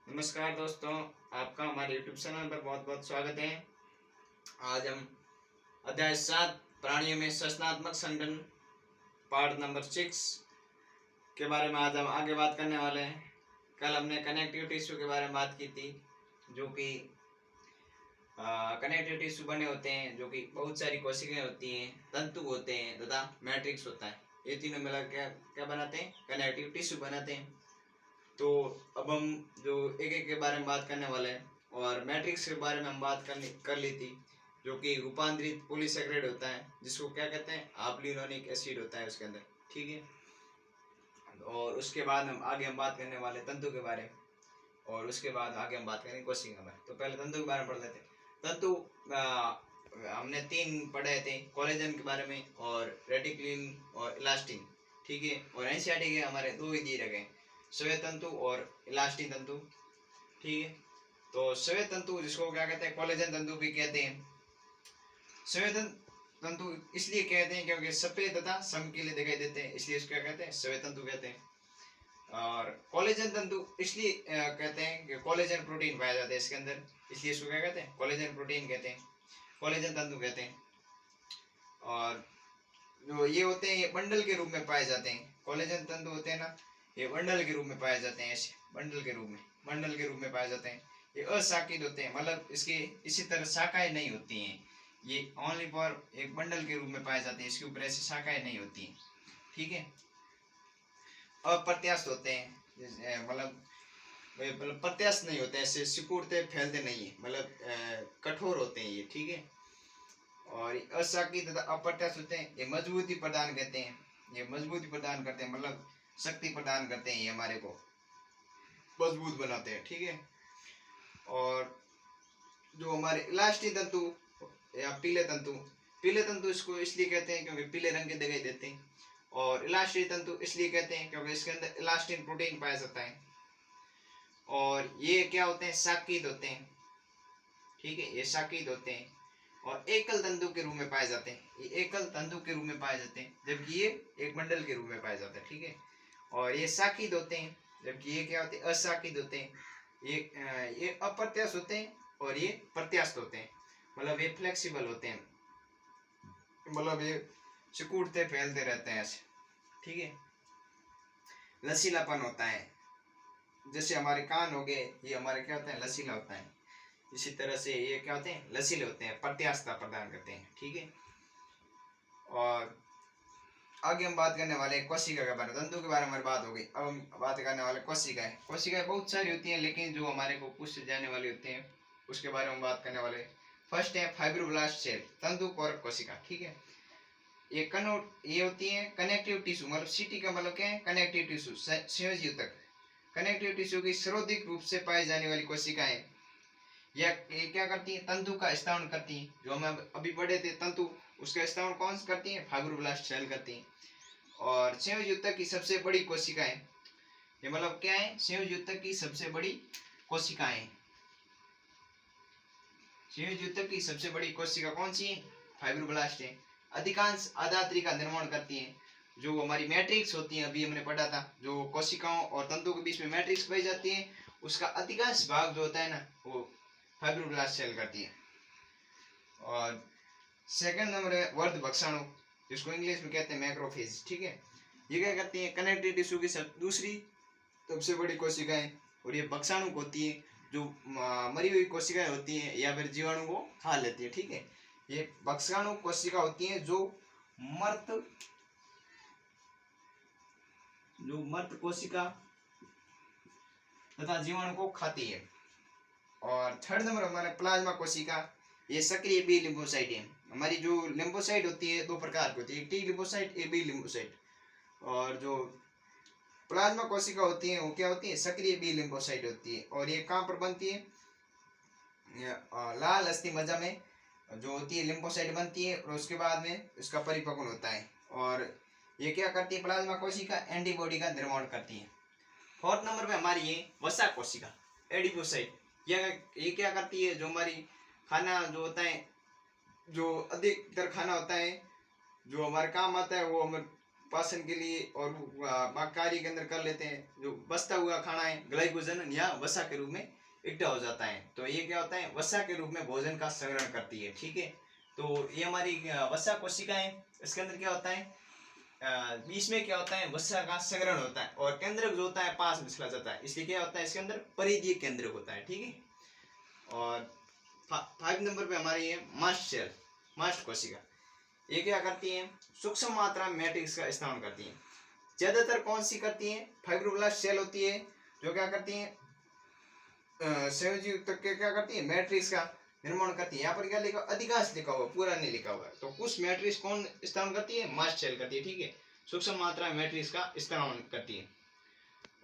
नमस्कार दोस्तों, आपका हमारे YouTube चैनल पर बहुत बहुत स्वागत है। आज हम अध्याय 7 प्राणियों में संरचनात्मक संगठन पार्ट नंबर 6 के बारे में आज हम आगे बात करने वाले हैं। कल हमने कनेक्टिव टिश्यू के बारे में बात की थी, जो कि कनेक्टिव टिश्यू बने होते हैं, जो कि बहुत सारी कोशिकाएं होती हैं, तंतु होते हैं तथा मैट्रिक्स होता है। ये तीनों मिलकर क्या क्या बनाते हैं? कनेक्टिव टिश्यू बनाते हैं। तो अब हम जो एक एक के बारे में बात करने वाले हैं, और मैट्रिक्स के बारे में हम बात कर ली थी, जो कि रूपांतरित पॉलीसेकेराइड होता है, जिसको क्या कहते हैं? आप्लिनोनिक एसिड होता है उसके अंदर। ठीक है। और उसके बाद हम बात करने वाले तंतु के बारे में, और उसके बाद आगे हम बात करेंगे कोशिका के बारे में। तो पहले तंतु के बारे में पढ़ लेते हैं। तंतु हमने 3 पढ़े थे, कोलेजन के बारे में और रेटिकुलिन और इलास्टिन। ठीक है। और एनसीईआरटी के हमारे 2 ही दिए रखे, श्वेत तंतु और इलास्टिन तंतु। ठीक है। तो श्वेत तंतु जिसको क्या कहते हैं? कोलेजन तंतु भी कहते हैं। श्वेत तंतु इसलिए कहते हैं क्योंकि सफेद तथा चमकीले दिखाई देते हैं, इसलिए इसको क्या कहते हैं? श्वेत तंतु कहते हैं। और कोलेजन तंतु इसलिए कहते हैं कि कोलेजन प्रोटीन पाया जाता है इसके अंदर, इसलिए इसको क्या कहते हैं? कोलेजन प्रोटीन कहते हैं, कोलेजन तंतु कहते हैं। और जो ये होते हैं, ये बंडल के रूप में पाए जाते हैं। कोलेजन तंतु होते हैं ना, ये बंडल के रूप में पाए जाते हैं। ऐसे बंडल के रूप में पाए जाते हैं। ये अशाखित होते हैं, मतलब इसके इसी तरह शाखाएं नहीं होती हैं। ये ओनली फॉर एक बंडल के रूप में पाए जाते हैं, इसके ऊपर ऐसी शाखाएं नहीं होती हैं। ठीक है। अप्रत्यास्थ होते हैं, मतलब प्रत्यास्थ नहीं होते, ऐसे सिकुड़ते फैलते नहीं है, मतलब कठोर होते हैं ये। ठीक है। और अशाखित तथा अप्रत्यास्थ होते हैं, ये मजबूती प्रदान करते हैं, ये मजबूती प्रदान करते हैं, मतलब शक्ति प्रदान करते हैं, ये हमारे को मजबूत बनाते हैं। ठीक है। और जो हमारे इलास्टिक तंतु या पीले तंतु इसको इसलिए कहते हैं क्योंकि पीले रंग के दिखाई देते हैं। और इलास्टिक तंतु इसलिए कहते हैं क्योंकि इसके अंदर इलास्टिन प्रोटीन पाया जाता है। और ये क्या होते हैं? शाकित होते हैं। ठीक है। ये शाकित होते हैं और एकल तंतु के रूप में पाए जाते हैं। ये एकल तंतु के रूप में पाए जाते हैं, जबकि ये एक मंडल के रूप में पाया जाता है। ठीक है। और ये शाकित होते हैं, जबकि ये क्या होते हैं? अशाकित होते हैं। ये अप्रत्यास्थ होते हैं और ये प्रत्यास्थ होते हैं, मतलब ये फ्लेक्सिबल होते हैं, मतलब ये सिकुड़ते फैलते रहते हैं ऐसे। ठीक है। लचीलापन होता है, जैसे हमारे कान हो गए, ये हमारे क्या होते हैं? लचीला होता है। इसी तरह से ये क्या होते हैं? लचीले होते हैं, प्रत्यास्थता प्रदान करते हैं। ठीक है। और आगे हम बात करने वाले कोशिका के बारे में। तंतु के बारे में हमारी बात हो गई, अब हम बात करने वाले कोशिकाएं। कोशिकाएं बहुत सारी होती हैं, लेकिन जो हमारे को पूछे जाने वाली होते हैं उसके बारे में हम बात करने वाले। फर्स्ट है फाइब्रोब्लास्ट सेल, तंतु कोरक कोशिका। ठीक है। ये होती है कनेक्टिव टिश्यू, मतलब सीटी का मतलब क्या है? कनेक्टिव टिश्यू, संयोजी ऊतक। कनेक्टिव टिश्यू की सर्वाधिक रूप से पाई जाने वाली कोशिकाएं ये क्या करती है? तंतु का स्त्रावण करती है। जो हम अभी पढ़े थे तंतु, उसका स्त्रावण कौन सी करती है? फाइब्रोब्लास्ट सेल करती है। और संयोजी ऊतक की सबसे बड़ी कोशिकाएं, ये मतलब क्या है? संयोजी ऊतक की सबसे बड़ी कोशिकाएं, संयोजी ऊतक की सबसे बड़ी कोशिका कौन सी है? फाइब्रोब्लास्ट है। अधिकांश आधात्री का निर्माण करती है। जो हमारी मैट्रिक्स होती है, अभी हमने पढ़ा था, जो कोशिकाओं और तंतु के बीच में मैट्रिक्स पाई जाती है, उसका अधिकांश भाग जो होता है ना, वो फाइब्रोब्लास्ट सेल करती है। और सेकंड नंबर है वर्ध भक्षाणु, जिसको इंग्लिश में कहते हैं मैक्रोफेज। ठीक है। ये क्या करती है? कनेक्टिव टिश्यू की दूसरी सबसे बड़ी कोशिकाएं, और ये भक्षाणु होती है, जो मरी हुई कोशिकाएं होती हैं या फिर जीवाणु को खा लेती है। ठीक है। ये भक्षाणु कोशिका होती है जो मर्त कोशिका तथा जीवाणु को खाती है। और थर्ड नंबर हमारे प्लाज्मा कोशिका, ये सक्रिय बी लिम्फोसाइट है। हमारी जो लिम्फोसाइट होती है 2 प्रकार की होती है, T lymphocyte, A B lymphocyte. और जो प्लाज्मा कोशिका होती है वो क्या होती है? सक्रिय बी लिम्फोसाइट होती है। और ये कहाँ पर बनती है? लाल अस्थि मज्जा में जो होती है लिम्फोसाइट बनती है, और उसके बाद में इसका परिपक्वन होता है। और ये क्या करती है? प्लाज्मा कोशिका एंटीबॉडी का निर्माण करती है। फोर्थ नंबर पे हमारी ये वसा कोशिका, एडिपोसाइट। ये क्या करती है? जो हमारी खाना जो होता है, जो अधिकतर खाना होता है जो हमारे काम आता है, वो हमें पाचन के लिए और कार्य के अंदर कर लेते हैं। जो बचता हुआ खाना है ग्लाइकोजन या वसा के रूप में इकट्ठा हो जाता है। तो ये क्या होता है, वसा के रूप में भोजन का संग्रहण करती है। ठीक है, तो ये हमारी वसा कोशिकाएं, इसके अंदर क्या होता है, बीच में क्या होता है, वसा का संग्रहण होता है और केंद्रक जो होता है पास में चला जाता है, इसलिए क्या होता है, इसके अंदर परिधीय केंद्रक होता है। ठीक है, और 5 नंबर पे हमारी है मास्ट सेल, मास्ट कोशिका। ये क्या करती है, सूक्ष्म मात्रा में मैट्रिक्स का स्त्रावन करती है। ज्यादातर कौन सी करती है, फाइब्रोब्लास्ट सेल होती है जो क्या करती है, संयोजी तक के क्या करती है, मैट्रिक्स का निर्माण करती है। यहाँ पर क्या लिखा, अधिकांश लिखा हुआ, पूरा नहीं लिखा हुआ है। तो कुछ मैट्रिक्स कौन स्त्रावन करती है, मास्ट सेल करती है। ठीक है, सूक्ष्म मात्रा में मैट्रिक्स का स्त्रावन करती है।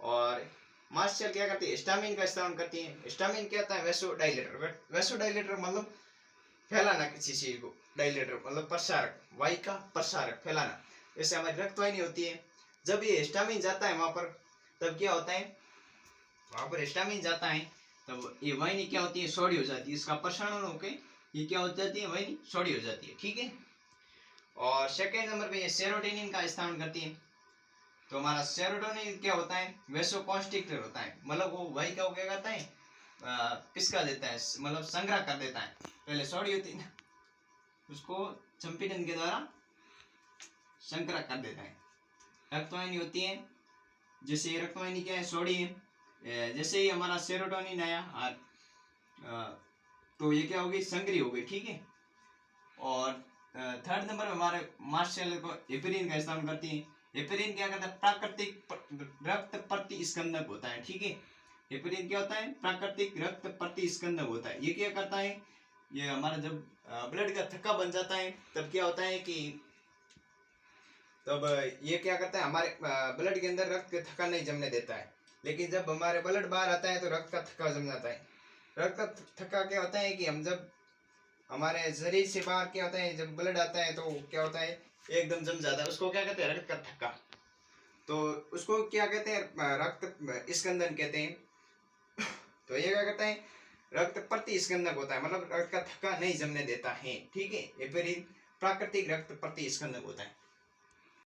और मास्ट सेल क्या करती है, स्टामिन का स्त्रावन करती है। स्टामिन क्या होता है, वैसोडाइलेटर। वैसोडाइलेटर मतलब फैलाना किसी चीज को, डायलेटर मतलब प्रसारक, वायु का प्रसारक, फैलाना। जैसे हमारी रक्तवाहिनी होती है, जब ये हिस्टामिन जाता है वहां पर, तब क्या होता है, वहां पर हिस्टामिन जाता है तब ये वाहिनी क्या होती है, सोडी हो जाती है। इसका प्रसारण होकर ये क्या हो जाती है, वाहिनी सोडी हो जाती है। ठीक है, और सेकेंड नंबर पे ये सेरोटोनिन का स्त्रावन करती है। तो हमारा सेरोटोनिन क्या होता है, वैसोकॉन्स्ट्रिक्टर होता है, मतलब वो वाहिका को क्या करता है, पिसका देता है, मतलब संग्रह कर देता है। पहले सोडी होती है ना, उसको संपीड़न के द्वारा संग्रह कर देता है। रक्तवाहिनी होती है, जैसे रक्तवाहिनी क्या है, सोडी है। जैसे ही हमारा सेरोटोनिन आया तो ये क्या होगी, संग्रह हो गई। ठीक है, और थर्ड नंबर में हमारे मास्ट सेल को हेपेरिन का स्त्रावन करती है। हेपेरिन क्या करता है, प्राकृतिक रक्त प्रतिस्कंदक होता है। ठीक है, हेपेरिन क्या होता है, प्राकृतिक रक्त प्रतिस्कंदक होता है। ये क्या करता है, ये हमारा जब ब्लड का थक्का बन जाता है तब क्या होता है कि तब ये क्या करता है, हमारे ब्लड के अंदर रक्त का थक्का नहीं जमने देता है। लेकिन जब हमारे ब्लड बाहर आता है तो रक्त का थक्का जम जाता है। रक्त का थक्का क्या होता है कि हम जब हमारे शरीर से बाहर क्या होता है, जब ब्लड आता है तो क्या होता है, एकदम जम जाता है, उसको क्या कहते हैं, रक्त का थक्का। तो उसको क्या कहते हैं, रक्त स्कंदन कहते हैं। तो ये क्या कहता है, रक्त प्रतिस्कंदक होता है, मतलब रक्त का थक्का नहीं जमने देता है। ठीक है, हेपेरिन प्राकृतिक रक्त प्रतिस्कंदक होता है।